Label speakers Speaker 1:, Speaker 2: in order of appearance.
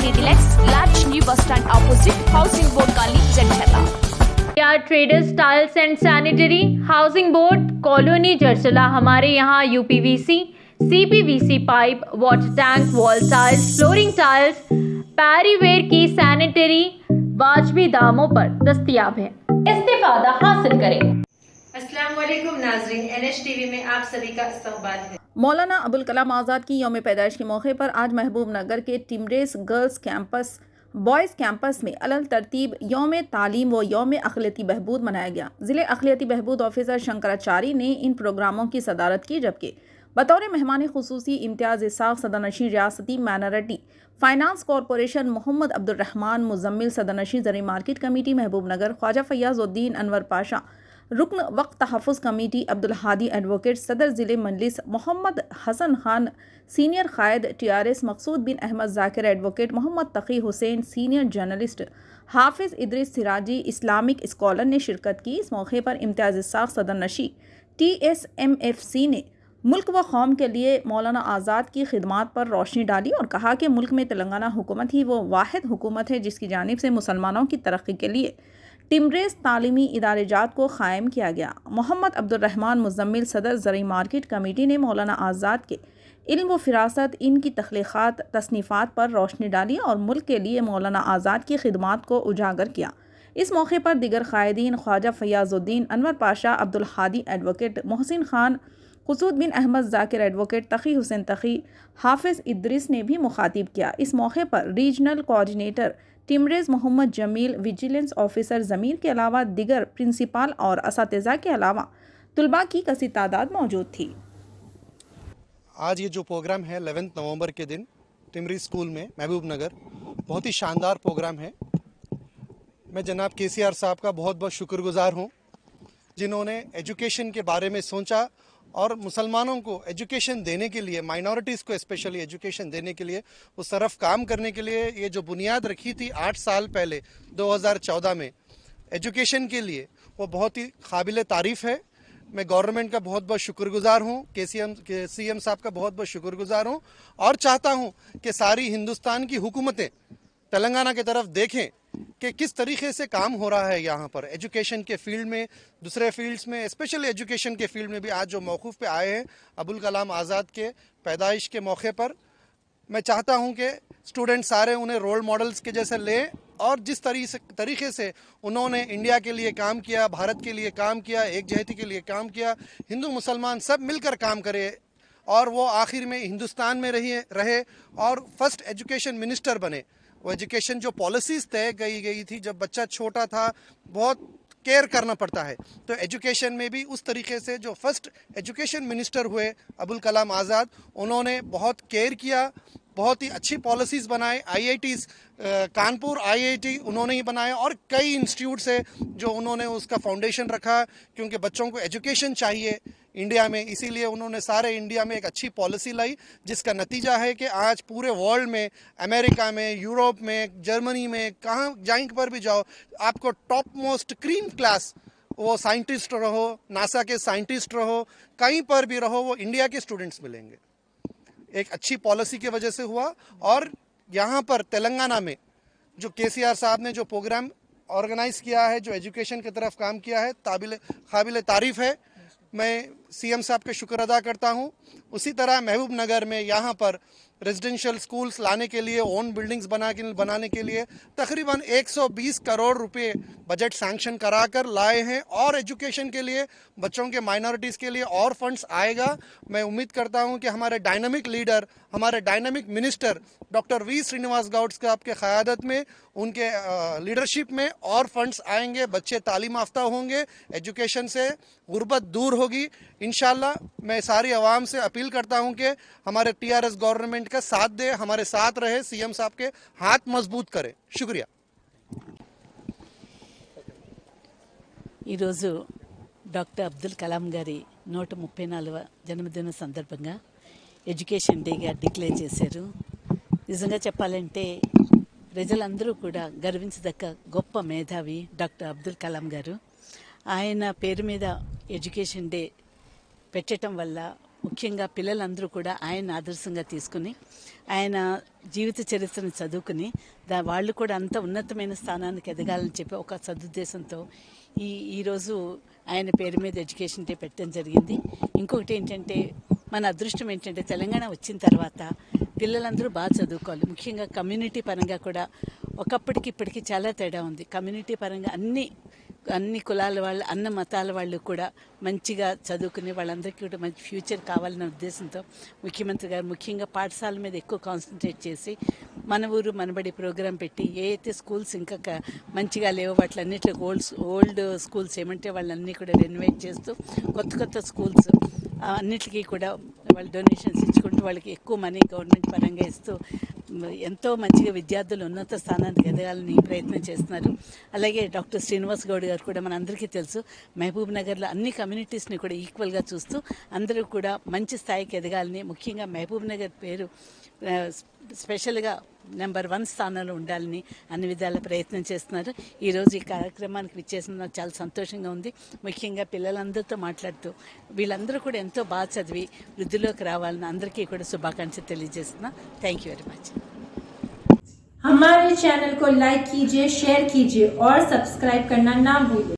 Speaker 1: City Deluxe, Latch New Bus Stand opposite, Housing Board Gully, Jagdala.
Speaker 2: We are Traders Tiles and Sanitary, Housing Board, colony जरसला। हमारे यहाँ UPVC, CPVC pipe, water tank, wall tiles, flooring tiles, Parryware की sanitary वाजबी दामों पर दस्तयाब है। इस्तेफादा हासिल करें।
Speaker 3: अस्सलाम वालेकुम नाज़रीन, NH टीवी में आप सभी का इस्तकबाल है।
Speaker 4: मौलाना अबुल कलाम आज़ाद की यौम पैदाइश के मौके पर आज महबूब नगर के टिमरेज गर्ल्स कैंपस बॉयज़ कैंपस में अलग तरतीब यौम तालीम व यौम अखिलती बहबूद मनाया गया। ज़िले अखिलती बहबूद ऑफिसर शंकराचारी ने इन प्रोग्रामों की सदारत की, जबकि बतौर मेहमान खुसूसी इम्तियाज़ इसाक सदरनशीं रियासती minority finance corporation, Mohammed Abdurrahman Muzammil सदरनशीं ज़री मार्केट कमेटी महबूब नगर, ख्वाजा फैयाज़ुद्दीन अनवर पाशा रुकन वक्त तहफ़्फ़ुज़ कमेटी, अब्दुल हादी एडवोकेट सदर ज़िले मजलिस, मोहम्मद हसन खान सीनियर कायद TRS, Maqsood bin Ahmed Zakir advocate, Mohammed Taqi Hussain senior journalist, Hafiz Idris Siraji Islamic scholar ने शिरकत की। इस मौके पर इम्तियाज़ इसाक सदरनशी TSMFC ने मुल्क व कौम के लिए मौलाना आज़ाद की खिदमात पर रोशनी डाली और कहा कि मुल्क में तेलंगाना हुकूमत ही वो वाहिद हुकूमत है जिसकी जानिब से मुसलमानों की तरक्की के लिए टिमरेज तालीमी इदारेजात को क़ायम किया गया। मोहम्मद अब्दुर्रहमान मुजम्मिल सदर ज़री मार्केट कमेटी ने मौलाना आज़ाद के इल्म व फ़िरासत, इनकी तख्लीक़ात, तसनीफ़ात पर रोशनी डाली और मुल्क के लिए मौलाना आज़ाद की खिदमात को उजागर किया। इस मौके पर दिगर क़ायदीन ख्वाजा फैयाज़ुद्दीन अनवर पाशा, अब्दुल हादी एडवोकेट, मोहसिन खान, मकसूद बिन अहमद ज़ाकिर एडवोकेट, तकी हुसैन तकी, हाफिज़ इदरीस ने भी मुखातिब किया। इस मौके पर रीजनल कोऑर्डिनेटर टिमरेज मोहम्मद जमील, विजिलेंस ऑफिसर ज़मीर के अलावा दिगर प्रिंसिपल और असातिज़ा के अलावा तुलबा की कसी तादाद मौजूद थी।
Speaker 5: आज ये जो प्रोग्राम है 11 नवंबर के दिन टिमरेज स्कूल में महबूब नगर, बहुत ही शानदार प्रोग्राम है। मैं जनाब KCR साहब का बहुत बहुत शुक्रगुजार हूँ, जिन्होंने एजुकेशन के बारे में सोचा और मुसलमानों को एजुकेशन देने के लिए, माइनॉरिटीज़ को स्पेशली एजुकेशन देने के लिए, उस तरफ काम करने के लिए ये जो बुनियाद रखी थी 8 साल पहले 2014 में एजुकेशन के लिए, वो बहुत ही काबिल तारीफ़ है। मैं गवर्नमेंट का बहुत बहुत शुक्रगुजार हूँ, CM साहब का बहुत बहुत शुक्रगुजार हूँ और चाहता हूँ कि सारी हिंदुस्तान की हुकूमतें तेलंगाना की तरफ देखें कि किस तरीके से काम हो रहा है यहाँ पर एजुकेशन के फील्ड में, दूसरे फील्ड्स में, स्पेशली एजुकेशन के फील्ड में भी। आज जो मौक़ूफ़ पे आए हैं अबुल कलाम आज़ाद के पैदाइश के मौके पर, मैं चाहता हूँ कि स्टूडेंट सारे उन्हें रोल मॉडल्स के जैसे लें और जिस तरीके से उन्होंने इंडिया के लिए काम किया, भारत के लिए काम किया, एकजहती के लिए काम किया, हिंदू मुसलमान सब मिलकर काम करें और वो आखिर में हिंदुस्तान में रहे और फर्स्ट एजुकेशन मिनिस्टर बने। वो एजुकेशन जो पॉलिसीज़ तय गई थी जब बच्चा छोटा था, बहुत केयर करना पड़ता है, तो एजुकेशन में भी उस तरीके से जो फर्स्ट एजुकेशन मिनिस्टर हुए अबुल कलाम आज़ाद, उन्होंने बहुत केयर किया, बहुत ही अच्छी पॉलिसीज़ बनाए। IITs, कानपुर IIT उन्होंने ही बनाया और कई इंस्टीट्यूट से जो उन्होंने उसका फाउंडेशन रखा, क्योंकि बच्चों को एजुकेशन चाहिए इंडिया में, इसीलिए उन्होंने सारे इंडिया में एक अच्छी पॉलिसी लाई, जिसका नतीजा है कि आज पूरे वर्ल्ड में, अमेरिका में, यूरोप में, जर्मनी में, जहाँ पर भी जाओ, आपको टॉप मोस्ट क्रीम क्लास वो साइंटिस्ट रहो, नासा के साइंटिस्ट रहो, कहीं पर भी रहो, वो इंडिया के स्टूडेंट्स मिलेंगे। एक अच्छी पॉलिसी की वजह से हुआ। और यहाँ पर तेलंगाना में जो KCR साहब ने जो प्रोग्राम ऑर्गेनाइज़ किया है, जो एजुकेशन की तरफ काम किया है, काबिल तारीफ़ है। मैं CM साहब का शुक्र अदा करता हूँ। उसी तरह महबूब नगर में यहाँ पर रेजिडेंशियल स्कूल्स लाने के लिए, ओन बिल्डिंग्स बनाने के लिए तकरीबन 120 करोड़ रुपए बजट सैंक्शन कराकर लाए हैं और एजुकेशन के लिए, बच्चों के माइनॉरिटीज़ के लिए और फंड्स आएगा। मैं उम्मीद करता हूँ कि हमारे डायनामिक लीडर, हमारे dynamic minister doctor V Srinivas Goud साहब के क़यादत में, उनके लीडरशिप में और फंड्स आएंगे, बच्चे तालीम याफ्ता होंगे, एजुकेशन से गुर्बत दूर होगी इंशाल्लाह। मैं सारी आवाम से अपील करता हूँ कि हमारे TRS गवर्नमेंट का साथ दे, हमारे साथ रहे, CM साहब के हाथ मजबूत करे। शुक्रिया।
Speaker 6: ఈరోజు డాక్టర్ అబ్దుల్ కలాం గారి 134వ జన్మదిన సందర్భంగా ఎడ్యుకేషన్ డేగా డిక్లేర్ చేశారు. నిజంగా చెప్పాలంటే ప్రజలందరూ కూడా గర్వించదగ్గ గొప్ప మేధావి డాక్టర్ అబ్దుల్ కలాం గారు. ఆయన పేరు మీద ఎడ్యుకేషన్ డే పెట్టడం వల్ల ముఖ్యంగా పిల్లలందరూ కూడా ఆయన ఆదర్శంగా తీసుకుని ఆయన జీవిత చరిత్రను చదువుకుని వాళ్ళు కూడా అంత ఉన్నతమైన స్థానానికి ఎదగాలని చెప్పి ఒక సదుద్దేశంతో ఈరోజు ఆయన పేరు మీద ఎడ్యుకేషన్ డే పెట్టడం జరిగింది. ఇంకొకటి ఏంటంటే మన అదృష్టం ఏంటంటే తెలంగాణ వచ్చిన తర్వాత పిల్లలందరూ బాగా చదువుకోవాలి. ముఖ్యంగా కమ్యూనిటీ పరంగా కూడా ఒకప్పటికి ఇప్పటికీ చాలా తేడా ఉంది. కమ్యూనిటీ పరంగా అన్ని కులాల వాళ్ళు అన్న మతాల వాళ్ళు కూడా మంచిగా చదువుకుని వాళ్ళందరికీ కూడా మంచి ఫ్యూచర్ కావాలన్న ఉద్దేశంతో ముఖ్యమంత్రి గారు ముఖ్యంగా పాఠశాల మీద ఎక్కువ కాన్సన్ట్రేట్ చేసి మన ఊరు మనబడి ప్రోగ్రాం పెట్టి ఏ అయితే స్కూల్స్ ఇంకా మంచిగా లేవో వాటిలన్నింటిలో ఓల్డ్ స్కూల్స్ ఏమంటే వాళ్ళన్నీ కూడా రెనోవేట్ చేస్తూ కొత్త స్కూల్స్ అన్నిటికీ కూడా వాళ్ళు డొనేషన్స్ ఇచ్చుకుంటూ వాళ్ళకి ఎక్కువ మనీ గవర్నమెంట్ పరంగా ఇస్తూ ఎంతో మంచిగా విద్యార్థులు ఉన్నత స్థానానికి ఎదగాలని ప్రయత్నం చేస్తున్నారు. అలాగే డాక్టర్ శ్రీనివాస్ గౌడ్ గారు కూడా మనందరికీ తెలుసు మహబూబ్ నగర్లో అన్ని కమ్యూనిటీస్ని కూడా ఈక్వల్గా చూస్తూ అందరూ కూడా మంచి స్థాయికి ఎదగాలని, ముఖ్యంగా మహబూబ్ నగర్ పేరు స్పెషల్గా నెంబర్ 1 స్థానంలో ఉండాలని అన్ని విధాల ప్రయత్నం చేస్తున్నారు. ఈరోజు ఈ కార్యక్రమానికి విచ్చేసిన నాకు చాలా సంతోషంగా ఉంది. ముఖ్యంగా పిల్లలందరితో మాట్లాడుతూ వీళ్ళందరూ కూడా ఎంతో బాగా చదివి వృద్ధిలోకి రావాలని అందరికీ కూడా శుభాకాంక్షలు తెలియజేస్తున్నా. Thank you very much.
Speaker 7: हमारे चैनल को लाइक कीजिए, शेयर कीजिए और सब्सक्राइब करना ना भूलिए.